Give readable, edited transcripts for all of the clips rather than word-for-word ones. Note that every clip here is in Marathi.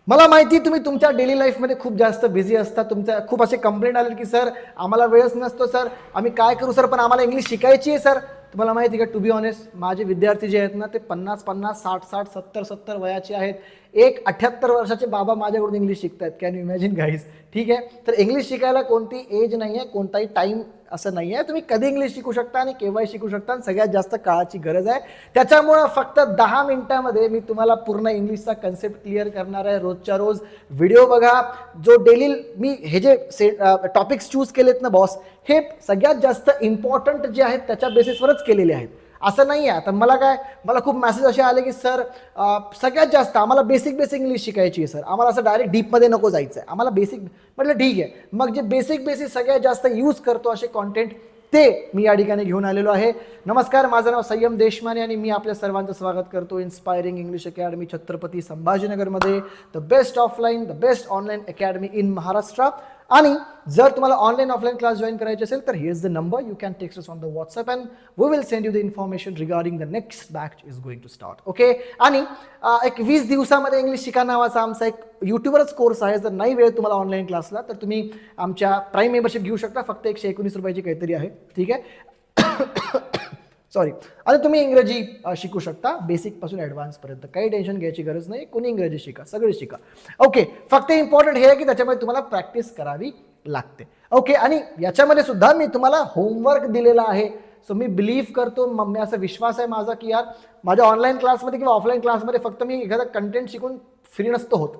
मला माहिती तुम्ही तुमच्या डेली लाईफमध्ये खूप जास्त बिझी असता, तुमच्या खूप असे कंप्लेंट आले की सर आम्हाला वेळच नसतो सर, आम्ही काय करू सर, पण आम्हाला इंग्लिश शिकायची आहे सर. तुम्हाला माहिती आहे का, टू बी ऑनेस्ट माझे विद्यार्थी जे आहेत ना ते 50-50, 60-60, 70-70 वयाचे आहेत. एक 78 वर्षाचे बाबा माझ्याकडून इंग्लिश शिकतायत. Can you imagine guys. ठीक आहे, तर इंग्लिश शिकायला कोणती एज नाही आहे, कोणताही टाईम असं नाही आहे. तुम्ही कधी इंग्लिश शिकू शकता आणि केव्हाही शिकू शकता, आणि सगळ्यात जास्त काळाची गरज आहे. त्याच्यामुळं फक्त 10 मिनिटामध्ये मी तुम्हाला पूर्ण इंग्लिशचा कन्सेप्ट क्लिअर करणार आहे. रोजच्या रोज व्हिडिओ बघा. जो डेली मी हे जे टॉपिक्स चूज केलेत ना बॉस, हे सगळ्यात जास्त इम्पॉर्टंट जे आहेत त्याच्या बेसिसवरच केलेले आहेत. असं नाही आहे. आता मला खूप मेसेज असे आले की सर सगळ्यात जास्त आम्हाला बेसिक इंग्लिश शिकायची आहे सर, आम्हाला असं डायरेक्ट डीपमध्ये नको जायचं आहे, आम्हाला बेसिक. म्हटलं ठीक आहे, मग जे बेसिक सगळ्यात जास्त यूज करतो असे कॉन्टेंट ते मी या ठिकाणी घेऊन आलेलो आहे. नमस्कार, माझं नाव संयम देशमाने आणि मी आपल्या सर्वांचं स्वागत करतो इन्स्पायरिंग इंग्लिश अकॅडमी छत्रपती संभाजीनगरमध्ये, the best offline, the best online academy in Maharashtra. आणि जर तुम्हाला ऑनलाईन ऑफलाईन क्लास जॉईन करायचे असेल तर here's the number, you can text us on the WhatsApp and we will send you the information regarding the next batch is going to start. Okay. आणि एक 20 दिवसामध्ये इंग्लिश शिका नावाचा आमचा एक यूट्यूबवरच कोर्स आहे. जर नाही वेळ तुम्हाला ऑनलाईन क्लासला तर तुम्ही आमच्या प्राईम मेंबरशिप घेऊ शकता. फक्त 119 रुपयाची काहीतरी आहे. ठीक आहे. सॉरी. आणि तुम्ही इंग्रजी शिकू शकता बेसिकपासून ॲडव्हान्सपर्यंत. काही टेन्शन घ्यायची गरज नाही. कोणी इंग्रजी शिका, सगळे शिका. ओके. फक्त इम्पॉर्टंट हे आहे की त्याच्यामध्ये तुम्हाला प्रॅक्टिस करावी लागते. ओके. आणि याच्यामध्ये सुद्धा मी तुम्हाला होमवर्क दिलेला आहे. सो मी बिलीव्ह करतो, मी असा विश्वास आहे माझा की यार माझ्या ऑनलाईन क्लासमध्ये किंवा ऑफलाईन क्लासमध्ये फक्त मी एखादा कंटेंट शिकून फ्री नसतो होत.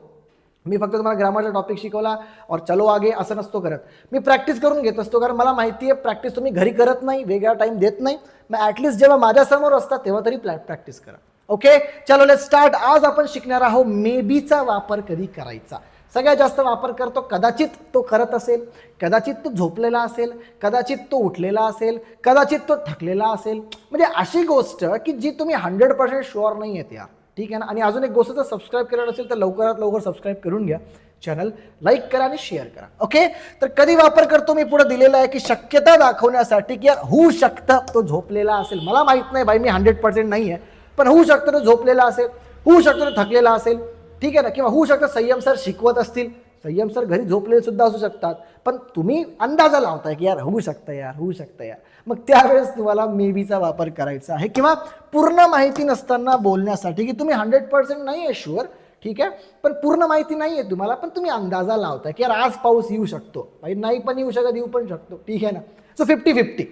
मी फक्त तुम्हाला ग्रामरचा टॉपिक शिकवला और चलो आगे असं नसतो करत. मी प्रॅक्टिस करून घेत असतो, कारण मला माहिती आहे प्रॅक्टिस तुम्ही घरी करत नाही, वेगळा टाईम देत नाही. मग ॲटलिस्ट जेव्हा माझ्यासमोर असतात तेव्हा तरी प्रॅक्टिस करा. ओके. चलो लेट्स स्टार्ट. आज आपण शिकणार आहोत मे बीचा वापर कधी करायचा. सगळ्यात जास्त वापर करतो, कदाचित तो करत असेल, कदाचित तो झोपलेला असेल, कदाचित तो उठलेला असेल, कदाचित तो थकलेला असेल. म्हणजे अशी गोष्ट की जी तुम्ही 100% शुअर नाही आहेत यार. ठीक आहे ना. आणि अजून एक गोष्ट, जर सबस्क्राईब केलं नसेल तर लवकरात लवकर सबस्क्राईब करून घ्या. चॅनल लाईक करा आणि शेअर करा. ओके. तर कधी वापर करतो मी पुढे दिलेला आहे की शक्यता दाखवण्यासाठी की यार होऊ शकतं तो झोपलेला असेल. मला माहित नाही बाई, मी 100% नाही आहे, पण होऊ शकतं तो झोपलेला असेल, होऊ शकतं तो थकलेला असेल. ठीक आहे ना. किंवा होऊ शकतं संयम सर शिकवत असतील, संयम सर घरी झोपलेले सुद्धा असू शकतात, पण तुम्ही अंदाजा लावताय की यार होऊ शकतं यार, होऊ शकतं यार. मग त्यावेळेस तुम्हाला मे बीचा वापर करायचा आहे. किंवा पूर्ण माहिती नसताना बोलण्यासाठी की तुम्ही 100% नाही आहे शुअर. ठीक आहे, पण पूर्ण माहिती नाही आहे तुम्हाला, पण तुम्ही अंदाजा लावताय की यार आज पाऊस येऊ शकतो, नाही पण येऊ शकत, येऊ पण शकतो. ठीक आहे ना. सो 50-50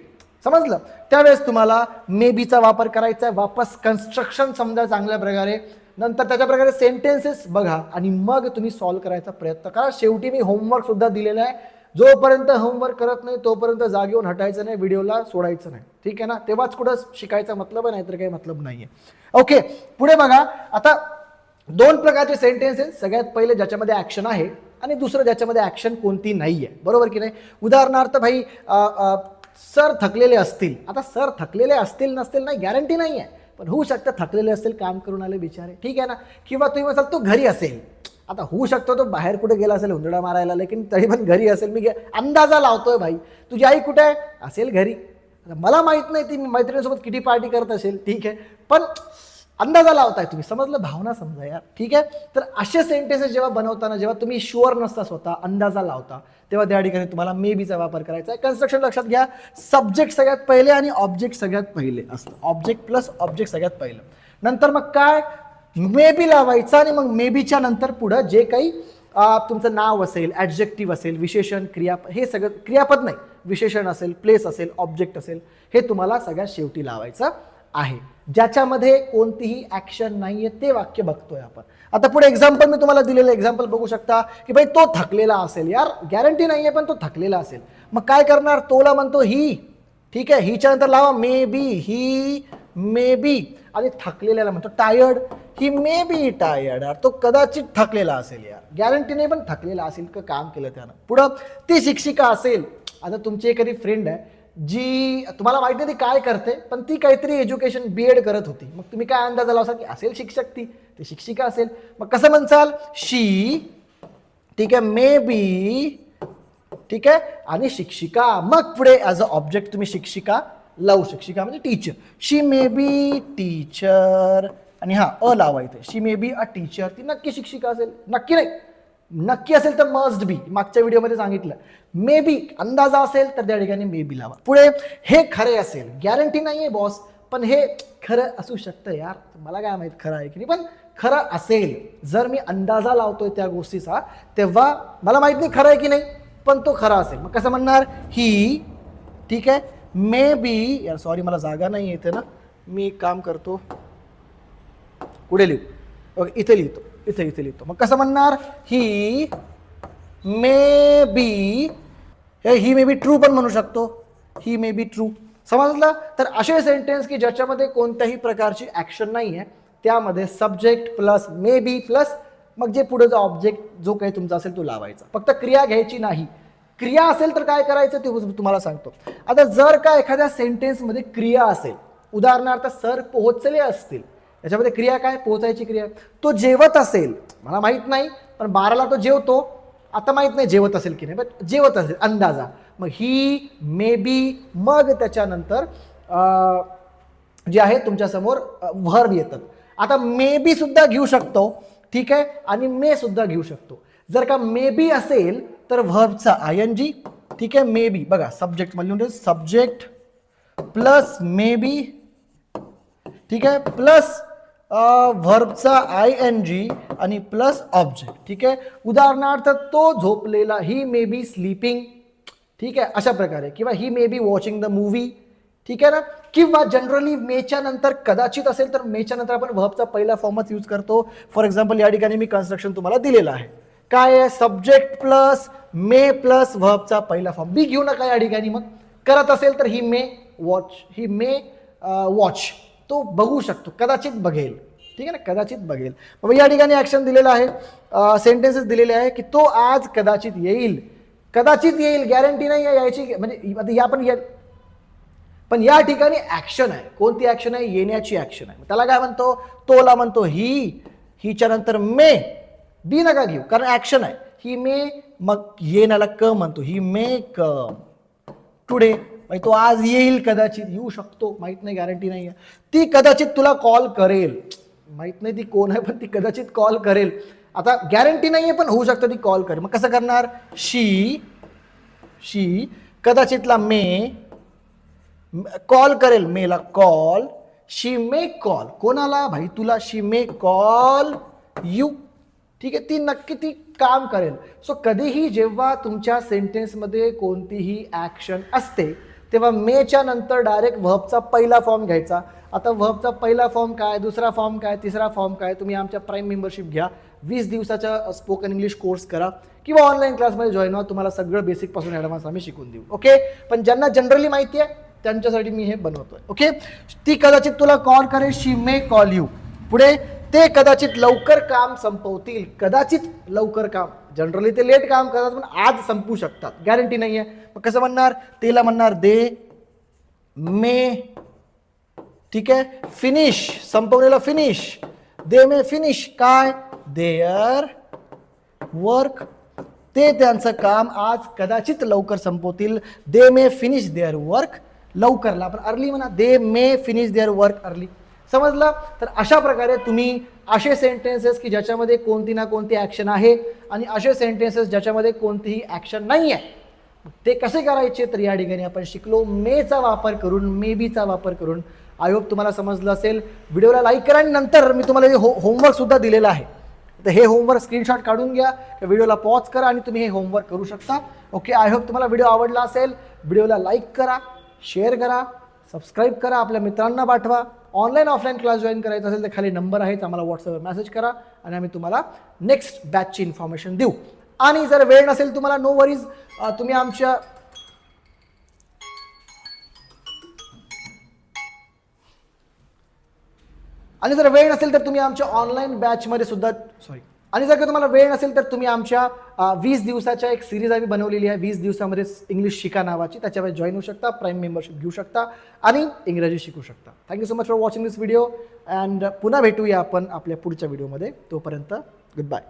समजलं. त्यावेळेस तुम्हाला मे बीचा वापर करायचा आहे. वापस कन्स्ट्रक्शन समजा चांगल्या प्रकारे, नंतर त्याच्या प्रकारे सेंटेन्सेस बघा आणि मग तुम्ही सॉल्व्ह करायचा प्रयत्न करा. शेवटी मी होमवर्क सुद्धा दिलेला आहे. जोपर्यंत होमवर्क करत नाही तोपर्यंत जागेऊन हटायचं नाही, व्हिडिओला सोडायचं नाही. ठीक आहे ना. तेव्हाच कुठं शिकायचा मतलब आहे, नाहीतर काही मतलब नाही आहे. ओके. पुढे बघा. आता 2 प्रकारचे सेंटेन्सेस. सगळ्यात पहिले ज्याच्यामध्ये ॲक्शन आहे आणि दुसरं ज्याच्यामध्ये ॲक्शन कोणती नाही आहे. बरोबर की नाही. उदाहरणार्थ भाई सर थकलेले असतील. आता सर थकलेले असतील नसतील नाही गॅरंटी नाही आहे, पण होऊ शकतं थकलेले असतील, काम करून आले बिचारे. ठीक आहे ना. किंवा तुम्ही म्हणाल तो घरी असेल. आता होऊ शकतो तो बाहेर कुठे गेला असेल हुंदडा मारायला, लेकिन तरी पण घरी असेल. मी अंदाजा लावतोय भाई. तुझी आई कुठे आहे असेल घरी. मला माहित नाही ती मैत्रिणीसोबत किती पार्टी करत असेल. ठीक आहे, पण अंदाजा लावताय तुम्ही. समजलं, भावना समजा यार. ठीक आहे. तर असे सेंटेन्सेस जेव्हा बनवताना, जेव्हा तुम्ही शुअर नसता स्वतः, अंदाजा लावता, तेव्हा त्या ठिकाणी तुम्हाला मे बीचा वापर करायचा आहे. कन्स्ट्रक्शन लक्षात घ्या. सब्जेक्ट सगळ्यात पहिले आणि ऑब्जेक्ट सगळ्यात पहिले असतं. ऑब्जेक्ट प्लस ऑब्जेक्ट सगळ्यात पहिलं. नंतर मग काय मे बी लावायचं आणि मग मे बीच्या नंतर पुढं जे काही तुमचं नाव असेल, ॲडजेक्टिव्ह असेल, विशेषण, क्रियापद, हे सगळं, क्रियापद नाही, विशेषण असेल, प्लेस असेल, ऑब्जेक्ट असेल, हे तुम्हाला सगळ्यात शेवटी लावायचं आहे. ज्याच्यामध्ये कोणतीही ॲक्शन नाही आहे ते वाक्य बघतोय आपण. आता पुढे एक्झाम्पल मी तुम्हाला दिलेलं एक्झाम्पल बघू शकता की भाई तो थकलेला असेल. यार गॅरंटी नाही आहे, पण तो थकलेला असेल. मग काय करणार, तोला म्हणतो ही. ठीक आहे, हिच्या नंतर लावा मे बी, ही मे बी. आणि थकलेल्याला म्हणतो tired, he may be tired. तो कदाचित थकलेला असेल यार, गॅरंटी नाही पण थकलेला असेल, का काम केलं त्यानं. पुढं ती शिक्षिका असेल. आता तुमची एखादी फ्रेंड आहे जी तुम्हाला माहिती नाही ती काय करते, पण ती काहीतरी एज्युकेशन BEd करत होती. मग तुम्ही काय अंदाजा लावसाल की असेल शिक्षक, ती शिक्षिका असेल. मग कसं म्हणसाल, शी. ठीक आहे, मे बी. ठीक आहे, आणि शिक्षिका. मग पुढे ॲज अ ऑब्जेक्ट तुम्ही शिक्षिका लावू. शिक्षिका म्हणजे teacher. She may be teacher. आणि हा अ लावायचं. She may be a teacher, ती नक्की शिक्षिका असेल. नक्की नाही, नक्की असेल तर मस्ट बी, मागच्या व्हिडिओमध्ये सांगितलं. मे बी अंदाजा असेल तर त्या ठिकाणी मे बी लावा. पुढे हे खरे असेल, गॅरंटी नाहीये बॉस, पण हे खरं असू शकतं यार, मला काय माहित खरं आहे की नाही, पण खरं असेल. जर मी अंदाजा लावतोय त्या गोष्टीचा तेव्हा मला माहित नाही खरं आहे की नाही, पण तो खरा असेल. मग कसं म्हणणार, ही, ठीक आहे, मे बी, यार सॉरी मला जागा नाही येते ना, मी एक काम करतो, पुढे लिहू, इथे लिहितो, इथे लिहितो. मग कसं म्हणणार, ही may B, he may be true पण म्हणू शकतो, ही मे बी ट्रू. समजलं? तर असे सेंटेन्स की ज्याच्यामध्ये कोणत्याही प्रकारची ऍक्शन नाही आहे, त्यामध्ये subject plus may be plus मग जे पुढे जो ऑब्जेक्ट जो काही तुमचा असेल तो लावायचा. फक्त क्रिया घ्यायची नाही. क्रिया असेल तर काय करायचं ते तुम्हाला सांगतो. आता जर का एखाद्या सेंटेन्समध्ये क्रिया असेल, उदाहरणार्थ सर पोहोचले असतील, याच्यामध्ये क्रिया काय, पोहोचायची क्रिया. तो जेवत असेल, मला माहित नाही, पण 12ला तो जेवतो, आता माहित नाही जेवत असेल की नाही, पण जेवत असेल अंदाजा. मग ही मे बी, मग त्याच्यानंतर जे आहे तुमच्यासमोर व्हर्ब येतात. आता मे बी सुद्धा घेऊ शकतो, ठीक आहे, आणि मे सुद्धा घेऊ शकतो. जर का मे बी असेल तर व्हर्बचा ING, ठीक आहे, मे बी बघा सब्जेक्ट म्हणजे सब्जेक्ट प्लस मे बी, ठीक आहे, प्लस व्हर्बचा ING आणि प्लस ऑब्जेक्ट, ठीक आहे. उदाहरणार्थ तो झोपलेला, ही मे बी स्लीपिंग, ठीक आहे, अशा प्रकारे. किंवा he may be watching the movie, ठीक आहे ना. किंवा जनरली मेच्या नंतर कदाचित असेल तर मेच्या नंतर आपण व्हर्बचा पहिला फॉर्मच यूज करतो. फॉर एक्झाम्पल या ठिकाणी मी कन्स्ट्रक्शन तुम्हाला दिलेलं आहे. काय आहे, सब्जेक्ट प्लस मे प्लस व्हर्बचा पहिला फॉर्म. बी घेऊ नका या ठिकाणी. मग करत असेल तर ही मे वॉच, ही मे वॉच, तो बघू शकतो, कदाचित बघेल, ठीक आहे ना, कदाचित बघेल. मग या ठिकाणी ऍक्शन दिलेलं आहे, सेंटेन्सेस दिलेले आहे की तो आज कदाचित येईल. कदाचित येईल, गॅरंटी नाही आहे यायची, म्हणजे या पण या ठिकाणी ऍक्शन आहे. कोणती ऍक्शन आहे, येण्याची ऍक्शन आहे. त्याला काय म्हणतो, तोला म्हणतो ही, हिच्या नंतर मे, बी नका घेऊ कारण ऍक्शन आहे. ही मे, मग येण्याला क म्हणतो, ही मे कम टुडे, तो आज येईल, कदाचित येऊ शकतो, माहित नाही, गॅरंटी नाही आहे. ती कदाचित तुला कॉल करेल, माहित नाही ती कोण आहे, पण ती कदाचित कॉल करेल. आता गॅरंटी नाहीये पण होऊ शकतं ती कॉल करेल. मग कसं करणार, शी कदाचितला मे, कॉल करेल, मेला कॉल, शी मे कॉल, कोणाला भाई तुला, शी मे कॉल यू, ठीक आहे, ती नक्की ती काम करेल. सो कधीही जेव्हा तुमच्या सेंटेन्समध्ये कोणतीही ऍक्शन असते तेव्हा मेच्या नंतर डायरेक्ट व्हर्बचा पहिला फॉर्म घ्यायचा. आता व्हर्बचा पहिला फॉर्म काय, दुसरा फॉर्म काय, तिसरा फॉर्म काय, तुम्ही आमच्या प्राईम मेंबरशिप घ्या, 20 दिवसाचा स्पोकन इंग्लिश कोर्स करा किंवा ऑनलाईन क्लासमध्ये जॉईन व्हा, तुम्हाला सगळं बेसिक पासून ॲडव्हान्स आम्ही शिकून देऊ. ओके, पण ज्यांना जनरली माहिती आहे त्यांच्यासाठी मी हे बनवतोय. ओके, ती कदाचित तुला कॉल करेल, शी मे कॉल यू. पुढे ते कदाचित लवकर काम संपवतील, कदाचित लवकर काम, जनरली ते लेट काम करतात पण आज संपू शकतात, गॅरंटी नाही आहे. मग कसं म्हणणार, तेला म्हणणार दे मे, ठीक आहे, फिनिश, संपवलेला फिनिश, दे मे फिनिश काय, देअर वर्क, ते त्यांचं काम आज कदाचित लवकर संपवतील. दे मे फिनिश देअर वर्क, लवकरला आपण अर्ली म्हणा, दे मे फिनिश देअर वर्क अर्ली. समजलं? तर अशा प्रकारे तुम्ही असे सेंटेन्सेस की ज्याच्यामध्ये कोणती ना कोणती ऍक्शन आहे आणि असे सेंटेन्सेस ज्याच्यामध्ये कोणतीही ऍक्शन नाही आहे ते कसे करायचे, तर या ठिकाणी आपण शिकलो मेचा वापर करून, मे बीचा वापर करून. आय होप तुम्हाला समजलं असेल. व्हिडिओला लाईक करा आणि नंतर मी तुम्हाला होमवर्क सुद्धा दिलेलं आहे, तर हे होमवर्क स्क्रीनशॉट काढून घ्या, व्हिडिओला पॉज करा आणि तुम्ही हे होमवर्क करू शकता. ओके, आय होप तुम्हाला व्हिडिओ आवडला असेल. व्हिडिओला लाईक करा, शेअर करा, सबस्क्राईब करा, आपल्या मित्रांना पाठवा. ऑनलाईन ऑफलाईन क्लास जॉईन करायचा असेल तर खाली नंबर आहेच, आम्हाला व्हॉट्सअपवर मेसेज करा आणि आम्ही तुम्हाला नेक्स्ट बॅचची इन्फॉर्मेशन देऊ. आणि जर वेळ नसेल तुम्हाला, नो वरीज, तुम्ही आमच्या आणि जर वेळ नसेल तर तुम्ही आमच्या ऑनलाईन बॅचमध्ये सुद्धा आणि जर का तुम्हाला वेळ नसेल तर तुम्ही आमच्या 20 दिवसाच्या एक सिरीज आम्ही बनवलेली आहे, 20 दिवसामध्ये इंग्लिश शिका नावाची, त्याच्यामध्ये जॉईन होऊ शकता, प्राईम मेंबरशिप घेऊ शकता आणि इंग्रजी शिकू शकता. Thank you so much for watching this video and पुन्हा भेटूया आपण आपल्या पुढच्या व्हिडिओमध्ये. तोपर्यंत गुड बाय.